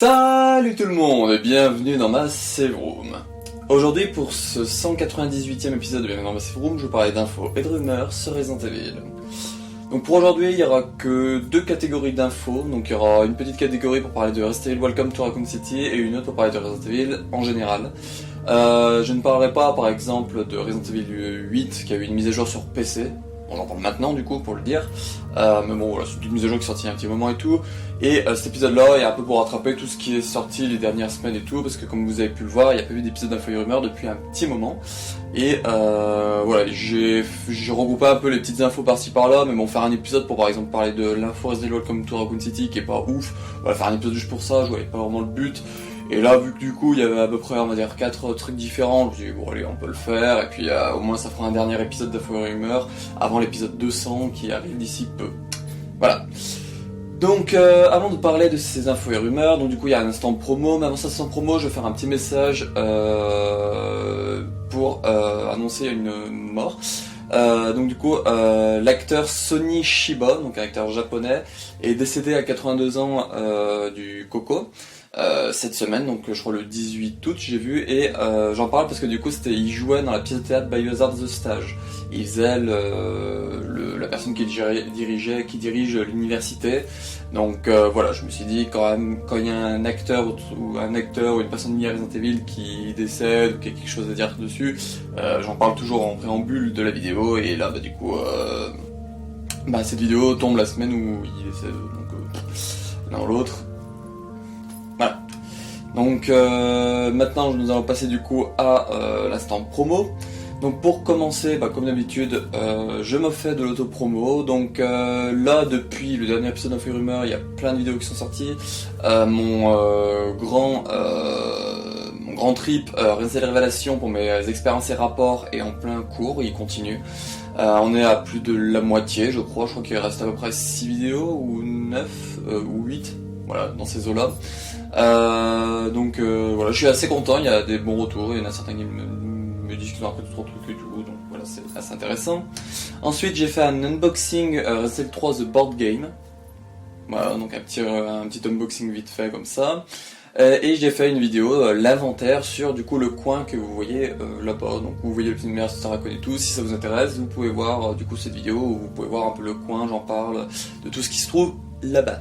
Salut tout le monde et bienvenue dans ma save room. Aujourd'hui pour ce 198e épisode de Bienvenue dans ma save room, je vais parler d'infos et de rumeurs sur Resident Evil. Donc pour aujourd'hui il n'y aura que deux catégories d'infos, donc il y aura une petite catégorie pour parler de Resident Evil Welcome to Raccoon City et une autre pour parler de Resident Evil en général. Je ne parlerai pas par exemple de Resident Evil 8 qui a eu une mise à jour sur PC. On en parle maintenant du coup pour le dire, mais bon voilà, c'est une mise à jour qui est sortie il y a un petit moment et tout, et cet épisode là est un peu pour rattraper tout ce qui est sorti les dernières semaines et tout, parce que comme vous avez pu le voir, il n'y a pas eu d'épisode d'Info et Rumeurs depuis un petit moment, et voilà, j'ai regroupé un peu les petites infos par-ci par-là, mais bon, faire un épisode pour par exemple parler de l'info Resident Evil Welcome to Raccoon City qui est pas ouf, voilà, faire un épisode juste pour ça, je voyais pas vraiment le but. Et là, vu que du coup, il y avait à peu près, on va dire, 4 trucs différents, je me suis dit, bon allez, on peut le faire, et puis au moins ça fera un dernier épisode d'Info et Rumeurs, avant l'épisode 200 qui arrive d'ici peu. Voilà. Donc, avant de parler de ces infos et rumeurs, donc du coup, il y a un instant promo, mais avant cet instant promo, je vais faire un petit message pour annoncer une mort. Donc du coup, l'acteur Sonny Shiba, donc un acteur japonais, est décédé à 82 ans du Coco. Cette semaine, donc je crois le 18 août j'ai vu, et j'en parle parce que du coup il jouait dans la pièce de théâtre Biohazard The Stage. Il faisait la personne qui dirige l'université, donc voilà, je me suis dit quand même, quand il y a un acteur ou une personne liée à Resident Evil qui décède ou qui a quelque chose à dire dessus, j'en parle toujours en préambule de la vidéo, et là du coup cette vidéo tombe la semaine où il décède, donc l'un ou l'autre. Voilà. Donc maintenant nous allons passer du coup à l'instant promo. Donc pour commencer, comme d'habitude, je me fais de l'auto-promo. Donc là, depuis le dernier épisode d'Info et Rumeurs, il y a plein de vidéos qui sont sorties. Mon grand trip Resident Evil Révélation pour mes expériences et rapports est en plein cours, il continue. On est à plus de la moitié, je crois qu'il reste à peu près 6 vidéos, ou 9, ou 8, voilà, dans ces eaux-là. Donc voilà, je suis assez content, il y a des bons retours, il y en a certains qui me disent qu'ils ont appris trop de trucs et tout, donc voilà, c'est assez intéressant. Ensuite j'ai fait un unboxing Resident Evil 3 The Board Game, voilà, donc un petit unboxing vite fait comme ça. Et j'ai fait une vidéo, l'inventaire sur du coup le coin que vous voyez là-bas, donc vous voyez le petit numéro Star Raccoon et tout. Si ça vous intéresse, vous pouvez voir du coup cette vidéo où vous pouvez voir un peu le coin, j'en parle de tout ce qui se trouve là-bas.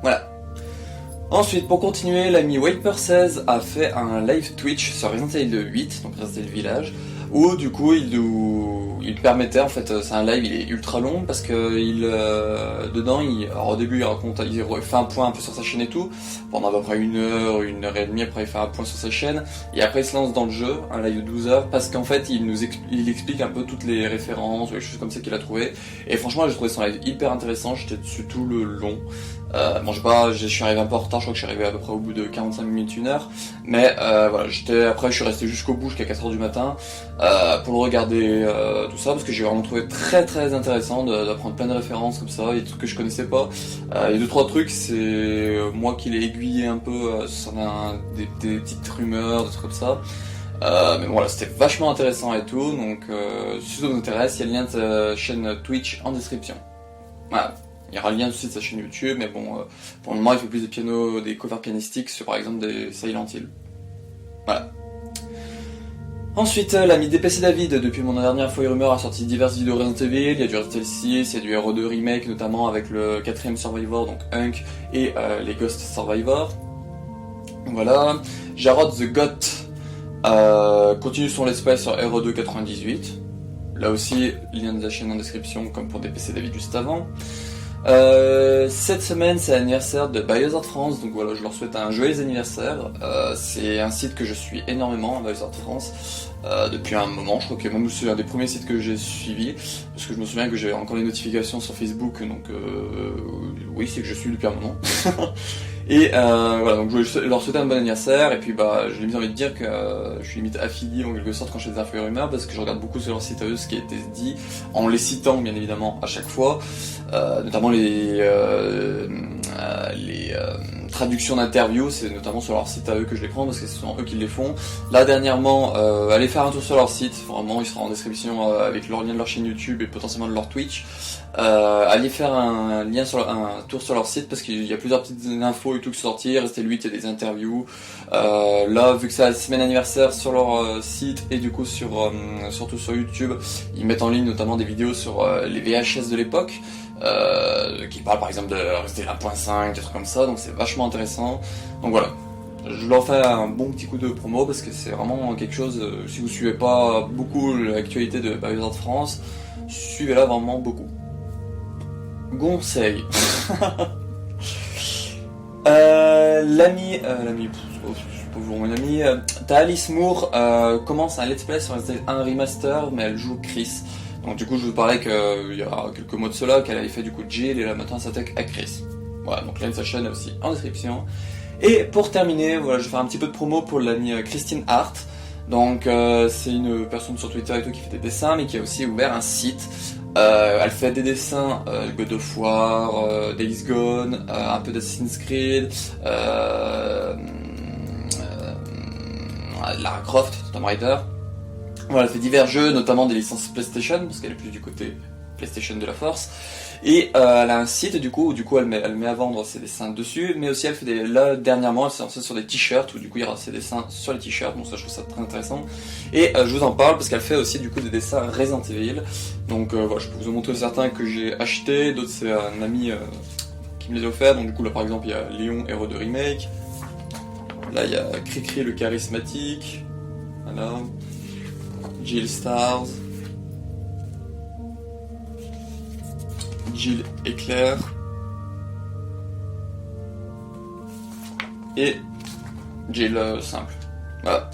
Voilà. Ensuite, pour continuer, l'ami Wiper16 a fait un live Twitch sur Resident Evil 8, donc Resident Evil Village, où du coup il permettait, en fait, c'est un live, il est ultra long parce que dedans, alors au début il fait un point un peu sur sa chaîne et tout, pendant à peu près une heure et demie, après il fait un point sur sa chaîne, et après il se lance dans le jeu, un live de 12 heures, parce qu'en fait il explique un peu toutes les références, les choses comme ça qu'il a trouvé, et franchement j'ai trouvé son live hyper intéressant, j'étais dessus tout le long. Bon, je suis arrivé un peu en retard, je crois que je suis arrivé à peu près au bout de 45 minutes, 1 heure, mais voilà, après je suis resté jusqu'au bout, jusqu'à 4h du matin, pour le regarder, tout ça, parce que j'ai vraiment trouvé très très intéressant d'apprendre plein de références comme ça, et des trucs que je connaissais pas. Il y a 2-3 trucs, c'est moi qui l'ai aiguillé un peu sur des petites rumeurs, des trucs comme ça. Mais bon, voilà, c'était vachement intéressant et tout, donc si ça vous intéresse, il y a le lien de sa chaîne Twitch en description. Voilà. Il y aura le lien aussi de sa chaîne YouTube, mais bon, pour le moment il fait plus des covers pianistiques sur par exemple des Silent Hill. Voilà. Ensuite, l'ami DPC David, depuis mon dernière Info et Rumeurs, a sorti diverses vidéos Resident Evil, il y a du Resident Evil 6, il y a du RE2 Remake, notamment avec le 4ème Survivor, donc Hunk, et les Ghost Survivor. Voilà. Jarod The Goth continue son let's play sur RE2 98. Là aussi, lien de la chaîne en description, comme pour DPC David juste avant. Cette semaine c'est l'anniversaire de Biohazard France, donc voilà, je leur souhaite un joyeux anniversaire. C'est un site que je suis énormément, Biohazard France, depuis un moment. Je crois que même c'est un des premiers sites que j'ai suivi, parce que je me souviens que j'ai encore les notifications sur Facebook, donc oui, c'est que je suis depuis un moment. Et voilà, donc je voulais leur souhaiter un bon anniversaire, et puis j'ai limite envie de dire que je suis limite affilié en quelque sorte quand je fais des infos et rumeurs, parce que je regarde beaucoup sur leur site à eux ce qui a été dit, en les citant bien évidemment à chaque fois, notamment les traductions d'interviews, c'est notamment sur leur site à eux que je les prends parce que ce sont eux qui les font. Là dernièrement, allez faire un tour sur leur site, vraiment il sera en description avec leur lien de leur chaîne YouTube et potentiellement de leur Twitch. Allez faire un tour sur leur site parce qu'il y a plusieurs petites infos et tout qui sont sorties, restez lui, il y a des interviews. Là vu que c'est la semaine anniversaire sur leur site et du coup surtout sur YouTube, ils mettent en ligne notamment des vidéos sur les VHS de l'époque. Qui parle par exemple de Resident Evil 1.5, des trucs comme ça, donc c'est vachement intéressant. Donc voilà, je leur fais un bon petit coup de promo parce que c'est vraiment quelque chose, si vous suivez pas beaucoup l'actualité de Biohazard France, suivez-la vraiment beaucoup. Conseil. L'ami, c'est pas vraiment un ami, t'as Alice Moore commence un let's play sur Resident Evil 1 Remaster, mais elle joue Chris. Donc du coup je vous parlais qu'il y a quelques mois de cela qu'elle avait fait du coup Jill et là maintenant elle s'attaque à Chris. Voilà, donc là sa chaîne est aussi en description. Et pour terminer, voilà, je vais faire un petit peu de promo pour l'amie Christine Hart. Donc c'est une personne sur Twitter et tout qui fait des dessins mais qui a aussi ouvert un site. Elle fait des dessins God of War, Days Gone, un peu d'Assassin's Creed, Lara Croft, Tomb Raider. Voilà, elle fait divers jeux, notamment des licences PlayStation, parce qu'elle est plus du côté PlayStation de la force. Et elle a un site, du coup elle met à vendre ses dessins dessus, mais aussi elle fait là, dernièrement, elle s'est lancée sur des t-shirts, où du coup il y aura ses dessins sur les t-shirts, donc ça je trouve ça très intéressant. Et je vous en parle parce qu'elle fait aussi du coup des dessins Resident Evil. Donc voilà, je peux vous en montrer certains que j'ai achetés, d'autres c'est un ami qui me les a offerts. Donc du coup là par exemple il y a Léon, héros de remake. Là il y a Cricri le charismatique. Voilà. Jill Stars, Jill Éclair et Jill simple. Voilà.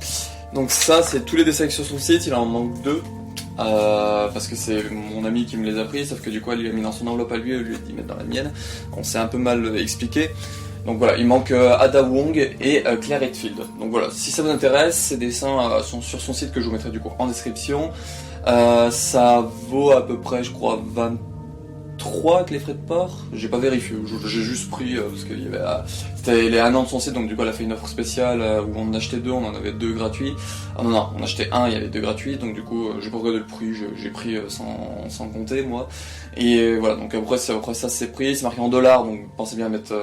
Donc ça c'est tous les dessins sur son site, il en manque 2 parce que c'est mon ami qui me les a pris, sauf que du coup elle lui a mis dans son enveloppe à lui, elle lui a dit mettre dans la mienne. On s'est un peu mal expliqué. Donc voilà, il manque Ada Wong et Claire Redfield. Donc voilà, si ça vous intéresse, ces dessins sont sur son site que je vous mettrai du coup en description. Ça vaut à peu près, je crois, 23 avec les frais de port. J'ai pas vérifié, j'ai juste pris parce qu'il y avait, c'était les 1 an de son site, donc du coup elle a fait une offre spéciale où on en achetait 2, on en avait 2 gratuits. Ah non, on achetait 1, il y avait 2 gratuits, donc du coup j'ai pas regardé le prix, j'ai pris sans compter moi. Et voilà, donc après ça c'est pris, c'est marqué en dollars, donc pensez bien à mettre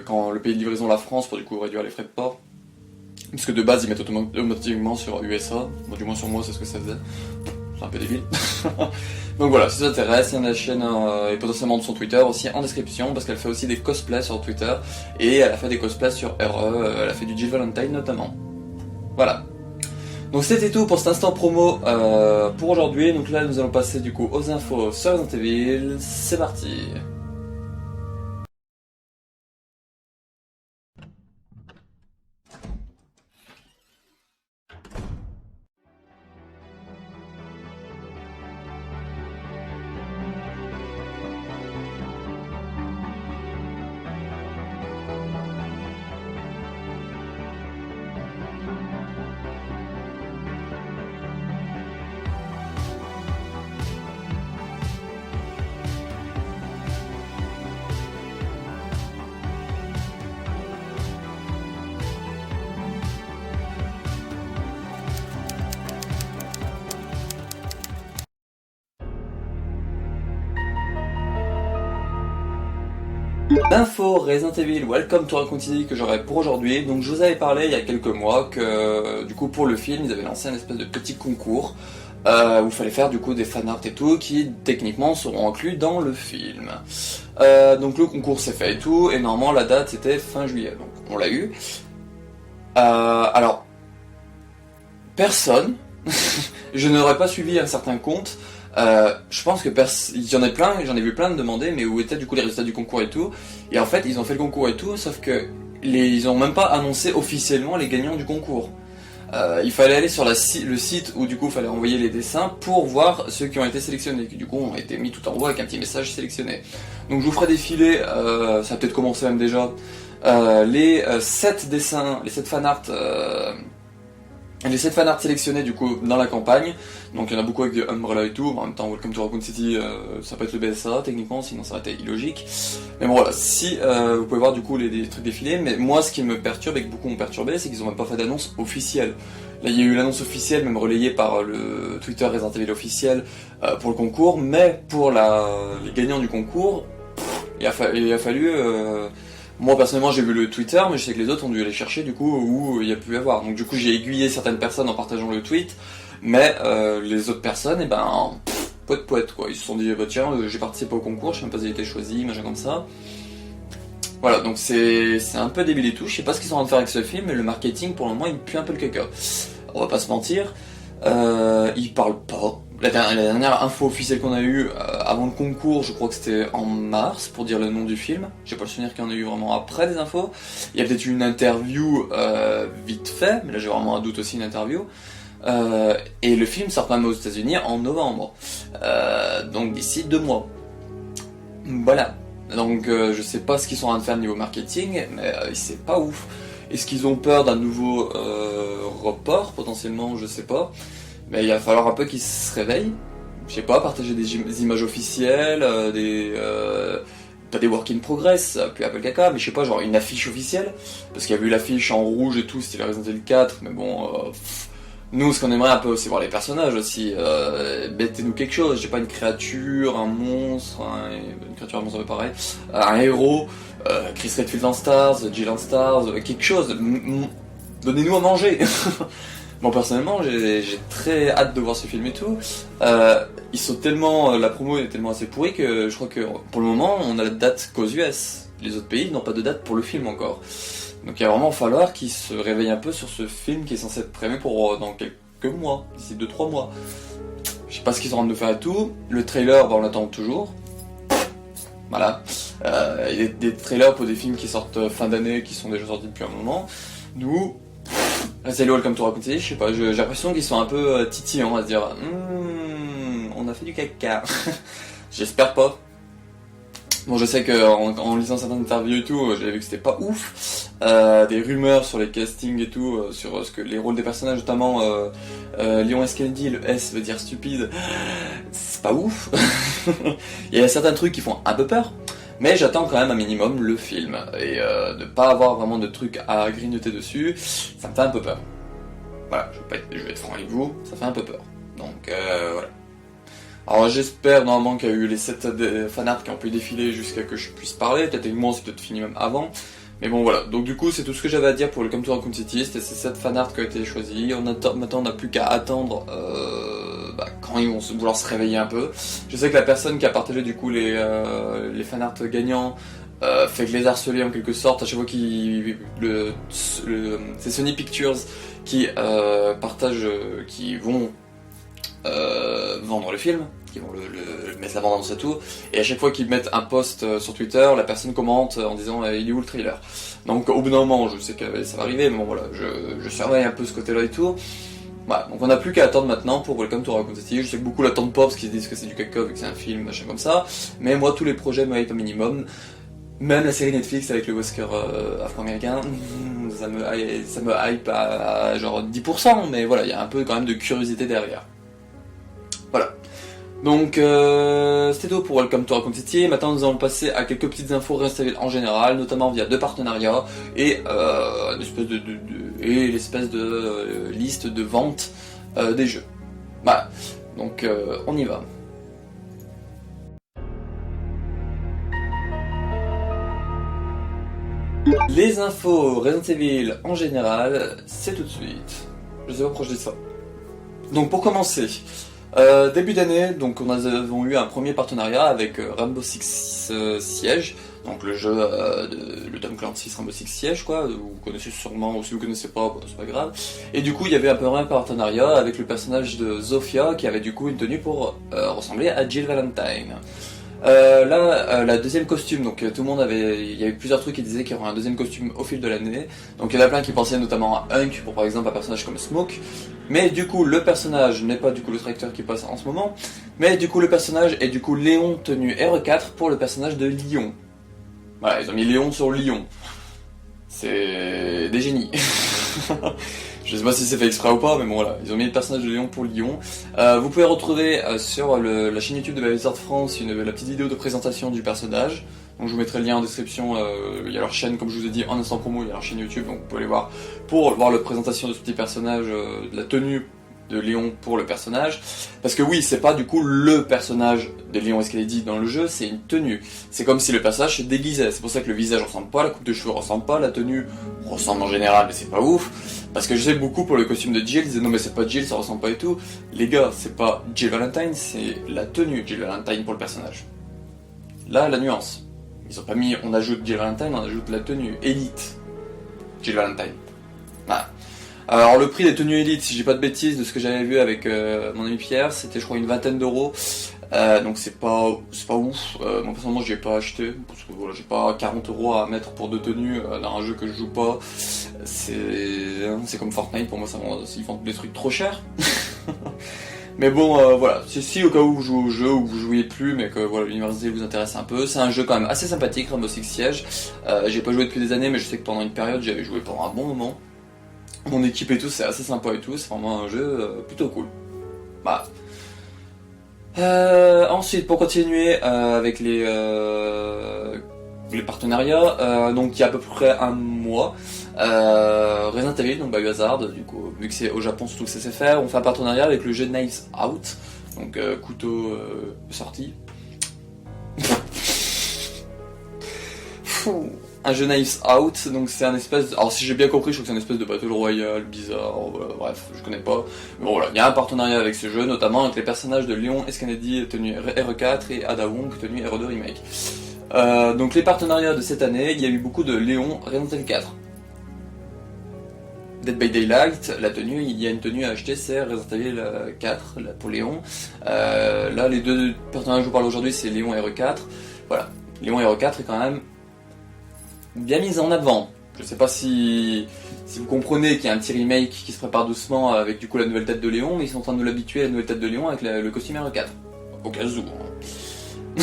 quand le pays de livraison la France pour du coup réduire les frais de port. Parce que de base ils mettent automatiquement sur USA, bon, du moins sur moi c'est ce que ça faisait. C'est un peu débile. Donc voilà, si ça t'intéresse, il y a la chaîne et potentiellement de son Twitter aussi en description, parce qu'elle fait aussi des cosplays sur Twitter, et elle a fait des cosplays sur RE, elle a fait du Jill Valentine notamment. Voilà. Donc c'était tout pour cet instant promo pour aujourd'hui, donc là nous allons passer du coup aux infos sur Resident Evil, c'est parti. L'info Resident Evil Welcome to Raccoon City que j'aurai pour aujourd'hui. Donc je vous avais parlé il y a quelques mois que du coup pour le film ils avaient lancé un espèce de petit concours où il fallait faire du coup des fanarts et tout qui techniquement seront inclus dans le film. Donc le concours s'est fait et tout et normalement la date c'était fin juillet, donc on l'a eu. Alors personne, je n'aurais pas suivi un certain compte. Je pense que j'en ai vu plein de demander mais où étaient du coup les résultats du concours et tout, et en fait ils ont fait le concours et tout sauf que ils ont même pas annoncé officiellement les gagnants du concours. Il fallait aller sur le site où du coup il fallait envoyer les dessins pour voir ceux qui ont été sélectionnés, qui du coup ont été mis tout en haut avec un petit message sélectionné. Donc je vous ferai défiler, ça a peut-être commencé même déjà, les 7 dessins, les 7 fanarts Les 7 fanarts sélectionnés du coup dans la campagne, donc il y en a beaucoup avec des Umbrella et tout, en même temps Welcome to Raccoon City ça peut être le BSA techniquement, sinon ça aurait été illogique. Mais bon voilà, si vous pouvez voir du coup les trucs défilés, mais moi ce qui me perturbe et que beaucoup m'ont perturbé, c'est qu'ils ont même pas fait d'annonce officielle. Là il y a eu l'annonce officielle, même relayée par le Twitter Resident Evil officiel pour le concours, mais pour les gagnants du concours, il a fallu moi personnellement j'ai vu le Twitter, mais je sais que les autres ont dû aller chercher du coup où il y a pu y avoir. Donc du coup j'ai aiguillé certaines personnes en partageant le tweet, mais les autres personnes, poète quoi. Ils se sont dit bah tiens j'ai participé au concours, je sais même pas si j'ai été choisi, machin comme ça. Voilà, donc c'est un peu débile et tout, je sais pas ce qu'ils sont en train de faire avec ce film, mais le marketing pour le moment il pue un peu le caca. On va pas se mentir, ils parlent pas. La dernière info officielle qu'on a eue avant le concours, je crois que c'était en mars, pour dire le nom du film. J'ai pas le souvenir qu'il y en a eu vraiment après des infos. Il y a peut-être eu une interview vite fait, mais là j'ai vraiment un doute aussi, une interview. Et le film sort quand même aux États-Unis en novembre. Donc d'ici 2 mois. Voilà. Donc je sais pas ce qu'ils sont en train de faire niveau marketing, mais c'est pas ouf. Est-ce qu'ils ont peur d'un nouveau report potentiellement, je sais pas. Mais il va falloir un peu qu'ils se réveillent. Je sais pas, partager des images officielles, pas des work in progress, puis Apple caca, mais je sais pas, genre une affiche officielle. Parce qu'il y a eu l'affiche en rouge et tout, c'était Resident Evil 4, mais bon, nous ce qu'on aimerait un peu c'est voir les personnages aussi. Mettez-nous quelque chose, je sais pas, une créature, un monstre, une créature, un monstre un peu pareil, un héros, Chris Redfield en Stars, Jill en Stars, quelque chose. Donnez-nous à manger. Bon personnellement j'ai très hâte de voir ce film et tout. Ils sont tellement, la promo est tellement assez pourrie que je crois que pour le moment on a la date qu'aux US. Les autres pays n'ont pas de date pour le film encore. Donc il va vraiment falloir qu'ils se réveillent un peu sur ce film qui est censé être prévu pour dans quelques mois, d'ici 2-3 mois. Je sais pas ce qu'ils sont en train de faire et tout. Le trailer, on l'attend toujours. Voilà. Il y a des trailers pour des films qui sortent fin d'année, qui sont déjà sortis depuis un moment. Nous, c'est le Welcome to Raccoon City, je sais pas, j'ai l'impression qu'ils sont un peu titillants à se dire on a fait du caca. J'espère pas. Bon, je sais qu'en lisant certaines interviews et tout, j'avais vu que c'était pas ouf. Des rumeurs sur les castings et tout, sur ce que les rôles des personnages, notamment Leon S. Kennedy, le S veut dire stupide. C'est pas ouf. Il y a certains trucs qui font un peu peur. Mais j'attends quand même un minimum le film, et de pas avoir vraiment de trucs à grignoter dessus, ça me fait un peu peur. Voilà, je vais être franc avec vous, ça fait un peu peur. Donc voilà. Alors j'espère normalement qu'il y a eu les 7 fanarts qui ont pu défiler jusqu'à que je puisse parler, peut-être avec moi c'est peut-être fini même avant. Mais bon voilà, donc du coup c'est tout ce que j'avais à dire pour le Welcome to Raccoon City, c'était ces 7 fanarts qui ont été choisis. Maintenant on n'a plus qu'à attendre quand ils vont vouloir se réveiller un peu. Je sais que la personne qui a partagé du coup les fanarts gagnants fait que les harceler en quelque sorte. À chaque fois c'est Sony Pictures qui partage, qui vont vendre le film, qui vont le mettre la bande-annonce et tout, et à chaque fois qu'ils mettent un post sur Twitter, la personne commente en disant il est où le trailer. Donc au bout d'un moment, je sais que ça va arriver, mais bon voilà, je surveille un peu ce côté-là et tout. Voilà, donc on n'a plus qu'à attendre maintenant pour Welcome to Raccoon City. Je sais que beaucoup l'attendent pas parce qu'ils se disent que c'est du caca vu que c'est un film, machin comme ça, mais moi tous les projets me hype au minimum. Même la série Netflix avec le Wesker afro-américain, ça me hype à genre 10%, mais voilà, il y a un peu quand même de curiosité derrière. Voilà. Donc c'était tout pour Welcome to Raccoon City. Maintenant nous allons passer à quelques petites infos Resident Evil en général, notamment via 2 partenariats et l'espèce de liste de vente des jeux. Voilà. Donc on y va. Les infos Resident Evil en général, c'est tout de suite. Je sais pas pourquoi je dis ça. Donc pour commencer, début d'année, donc nous avons eu un premier partenariat avec Rainbow Six Siege, donc le jeu le Tom Clancy's Rainbow Six Siege quoi, vous connaissez sûrement, ou si vous connaissez pas, c'est pas grave. Et du coup il y avait un peu un partenariat avec le personnage de Zofia qui avait du coup une tenue pour ressembler à Jill Valentine. La deuxième costume, donc tout le monde il y avait plusieurs trucs qui disaient qu'il y aurait un deuxième costume au fil de l'année. Donc il y en a plein qui pensaient notamment à Hunk pour par exemple un personnage comme Smoke. Mais du coup le personnage n'est pas du coup le tracteur qui passe en ce moment. Mais du coup le personnage est du coup Léon tenue RE4 pour le personnage de Lyon. Voilà, ils ont mis Léon sur Lyon. C'est des génies. Je sais pas si c'est fait exprès ou pas, mais bon voilà, ils ont mis le personnage de Léon pour Lyon. Vous pouvez retrouver sur la chaîne YouTube de Blizzard France la petite vidéo de présentation du personnage. Donc je vous mettrai le lien en description, il y a leur chaîne, comme je vous ai dit, en instant promo, il y a leur chaîne YouTube, donc vous pouvez aller voir pour voir la présentation de ce petit personnage, de la tenue de Léon pour le personnage. Parce que oui, c'est pas du coup le personnage de Léon Escalade dans le jeu, c'est une tenue. C'est comme si le personnage se déguisait, c'est pour ça que le visage ressemble pas, la coupe de cheveux ressemble pas, la tenue ressemble en général, mais c'est pas ouf. Parce que je sais beaucoup pour le costume de Jill, ils disaient non mais c'est pas Jill, ça ressemble pas et tout. Les gars, c'est pas Jill Valentine, c'est la tenue Jill Valentine pour le personnage. Là, la nuance. Ils ont pas mis, on ajoute Jill Valentine, on ajoute la tenue Elite Jill Valentine. Voilà. Alors le prix des tenues Elite, si j'ai pas de bêtises, de ce que j'avais vu avec mon ami Pierre, c'était je crois une vingtaine d'euros. Donc c'est pas ouf. Moi personnellement j'y ai pas acheté, parce que voilà, j'ai pas 40 euros à mettre pour 2 tenues dans un jeu que je joue pas. C'est comme Fortnite, pour moi ils font des trucs trop chers. Mais bon, voilà, si au cas où vous jouez au jeu ou vous jouiez plus, mais que voilà, l'université vous intéresse un peu, c'est un jeu quand même assez sympathique, Rainbow Six Siege. J'ai pas joué depuis des années, mais je sais que pendant une période j'avais joué pendant un bon moment. Mon équipe et tout, c'est assez sympa et tout, c'est vraiment un jeu plutôt cool. Bah. Ensuite, pour continuer avec les partenariats, donc il y a à peu près un mois, Resident Evil, donc Biohazard, du coup, vu que c'est au Japon surtout que c'est faire, on fait un partenariat avec le jeu Knives Out, donc couteau sorti. Un jeu Knives Out, donc c'est un espèce. Alors, si j'ai bien compris, je trouve que c'est un espèce de Battle Royale bizarre, bref, je connais pas. Mais bon, voilà, il y a un partenariat avec ce jeu, notamment avec les personnages de Léon Escanedi, tenu RE4, et Ada Wong, tenu RE2 Remake. Donc, les partenariats de cette année, il y a eu beaucoup de Léon Resident Evil 4. Dead by Daylight, la tenue, il y a une tenue à acheter, c'est Resident Evil 4 là, pour Léon. Là, les deux partenariats que je vous parle aujourd'hui, c'est Léon RE4. Voilà, Léon RE4 est quand même bien mise en avant. Je sais pas si vous comprenez qu'il y a un petit remake qui se prépare doucement avec du coup la nouvelle tête de Léon, mais ils sont en train de nous l'habituer à la nouvelle tête de Léon avec le costume RE4. Au cas où. Hein.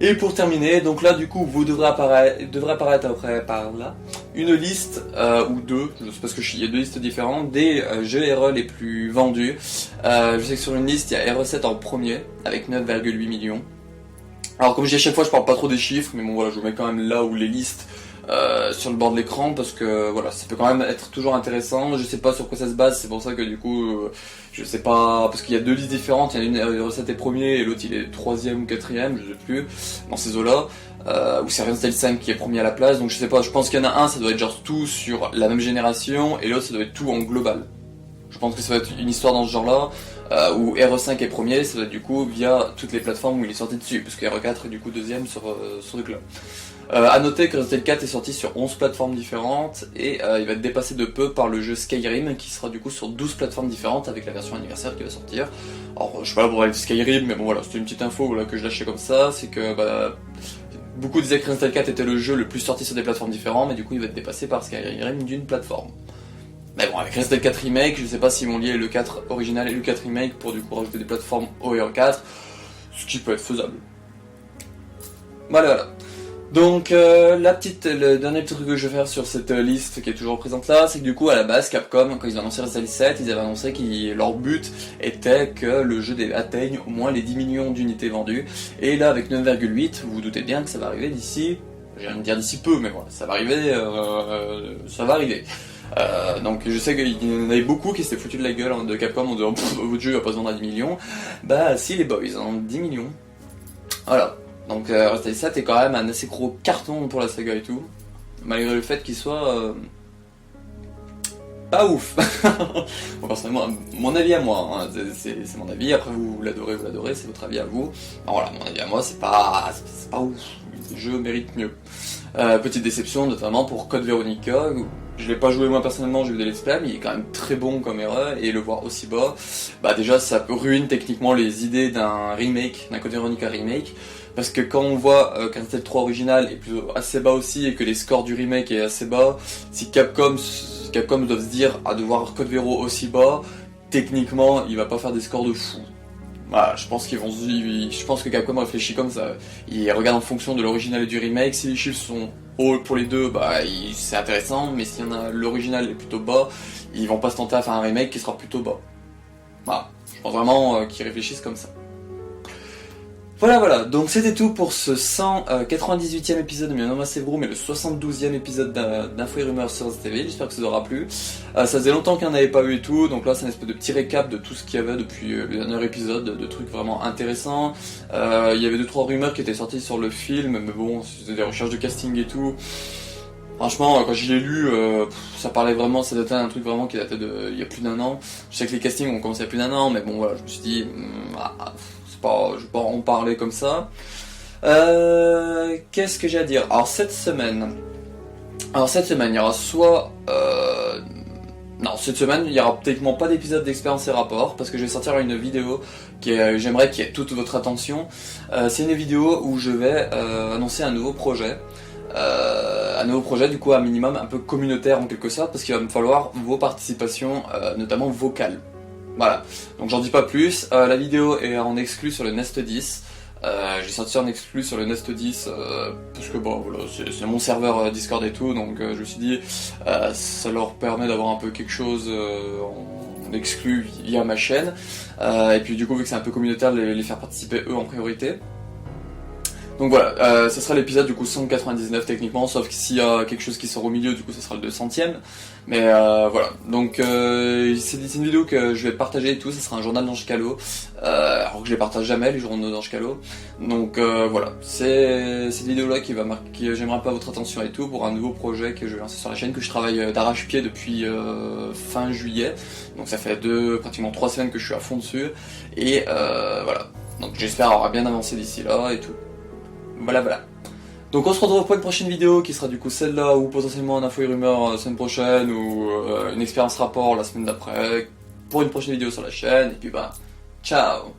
Et pour terminer, donc là du coup vous devrez apparaître après par là une liste ou deux, je sais pas ce que il y a deux listes différentes des jeux RE les plus vendus. Je sais que sur une liste il y a RE7 en premier avec 9,8 millions. Alors comme je dis à chaque fois, je parle pas trop des chiffres, mais bon voilà, je vous mets quand même là où les listes sur le bord de l'écran parce que voilà, ça peut quand même être toujours intéressant. Je sais pas sur quoi ça se base, c'est pour ça que du coup, je sais pas, parce qu'il y a deux listes différentes, il y en a une recette est premier et l'autre il est troisième ou quatrième, je sais plus, dans ces eaux-là. Ou c'est Resident Evil 5 qui est premier à la place, donc je sais pas, je pense qu'il y en a un, ça doit être genre tout sur la même génération et l'autre ça doit être tout en global. Je pense que ça va être une histoire dans ce genre-là. Où RE5 est premier, ça doit être du coup via toutes les plateformes où il est sorti dessus, parce que RE4 est du coup deuxième sur ce truc-là. A noter que Resident Evil 4 est sorti sur 11 plateformes différentes, et il va être dépassé de peu par le jeu Skyrim, qui sera du coup sur 12 plateformes différentes avec la version anniversaire qui va sortir. Alors je suis pas là pour parler de Skyrim, mais bon voilà, c'était une petite info voilà, que je lâchais comme ça, c'est que beaucoup disaient que Resident Evil 4 était le jeu le plus sorti sur des plateformes différentes, mais du coup il va être dépassé par Skyrim d'une plateforme. Mais bon, avec Resident Evil 4 Remake, je sais pas s'ils vont lier le 4 original et le 4 Remake pour du coup rajouter des plateformes au RE4, ce qui peut être faisable. Voilà. Donc le dernier petit truc que je vais faire sur cette liste qui est toujours présente là, c'est que du coup à la base Capcom, quand ils ont annoncé Resident Evil 7, ils avaient annoncé que leur but était que le jeu atteigne au moins les 10 millions d'unités vendues, et là avec 9,8, vous vous doutez bien que ça va arriver d'ici, je viens de dire d'ici peu, mais voilà, ça va arriver, donc je sais qu'il y en avait beaucoup qui s'étaient foutus de la gueule de Capcom en disant votre jeu va pas se vendre à 10 millions. Bah si les boys, 10 millions. Voilà. Donc Resident Evil 7 est quand même un assez gros carton pour la saga et tout. Malgré le fait qu'il soit pas ouf. Bon, personnellement, mon avis à moi, hein, c'est mon avis, après vous l'adorez, c'est votre avis à vous. Alors, voilà, mon avis à moi, c'est pas ouf. Le jeu mérite mieux. Petite déception, notamment pour Code Veronica. Je l'ai pas joué moi personnellement, j'ai vu des let's play, mais il est quand même très bon comme erreur, et le voir aussi bas, bah déjà ça ruine techniquement les idées d'un remake, d'un Code Veronica remake, parce que quand on voit qu'un Resident Evil 3 original est plutôt assez bas aussi, et que les scores du remake est assez bas, si Capcom doit se dire à devoir Code Vero aussi bas, techniquement il va pas faire des scores de fou. Voilà, je pense que Capcom réfléchit comme ça. Ils regardent en fonction de l'original et du remake. Si les chiffres sont haut pour les deux, bah c'est intéressant, mais s'il y en a l'original est plutôt bas, ils vont pas se tenter à faire un remake qui sera plutôt bas. Voilà, je pense vraiment qu'ils réfléchissent comme ça. Voilà, donc c'était tout pour ce 198e épisode de Mon nom c'est Vroom, mais le 72e épisode d'Info et Rumeurs sur ZTV, j'espère que ça vous aura plu. Ça faisait longtemps qu'il n'y en avait pas eu et tout, donc là c'est un espèce de petit récap de tout ce qu'il y avait depuis le dernier épisode, de trucs vraiment intéressants. Il y avait 2-3 rumeurs qui étaient sorties sur le film, mais bon, c'était des recherches de casting et tout. Franchement, quand je l'ai lu, ça parlait vraiment, ça datait d'un truc vraiment qui datait il y a plus d'un an. Je sais que les castings ont commencé il y a plus d'un an, mais bon voilà, je me suis dit, je vais pas en parler comme ça. Qu'est-ce que j'ai à dire? Alors cette semaine, il y aura soit... Non, cette semaine, il y aura techniquement pas d'épisode d'Expérience et Rapport, parce que je vais sortir une vidéo j'aimerais qu'il y ait toute votre attention. C'est une vidéo où je vais annoncer un nouveau projet. Du coup, à minimum un peu communautaire en quelque sorte, parce qu'il va me falloir vos participations, notamment vocales. Voilà, donc j'en dis pas plus. La vidéo est en exclu sur le Nest 10. J'ai sorti en exclu sur le Nest 10 parce que bon, voilà, c'est mon serveur Discord et tout, donc je me suis dit ça leur permet d'avoir un peu quelque chose en exclu via ma chaîne. Et puis du coup, vu que c'est un peu communautaire, les faire participer eux en priorité. Donc voilà, ça sera l'épisode du coup 199 techniquement, sauf que s'il y a quelque chose qui sort au milieu, du coup ça sera le 200ème. Mais voilà, donc c'est une vidéo que je vais partager et tout, ça sera un journal d'Ange Calo, alors que je les partage jamais les journaux d'Ange Calo. Donc voilà, c'est cette vidéo là qui j'aimerais un peu votre attention et tout, pour un nouveau projet que je vais lancer sur la chaîne, que je travaille d'arrache-pied depuis fin juillet. Donc ça fait pratiquement 3 semaines que je suis à fond dessus, et voilà. Donc j'espère avoir bien avancé d'ici là et tout. Voilà. Donc on se retrouve pour une prochaine vidéo qui sera du coup celle-là, ou potentiellement un info et rumeur la semaine prochaine, ou une expérience rapport la semaine d'après, pour une prochaine vidéo sur la chaîne, et puis bah, ciao.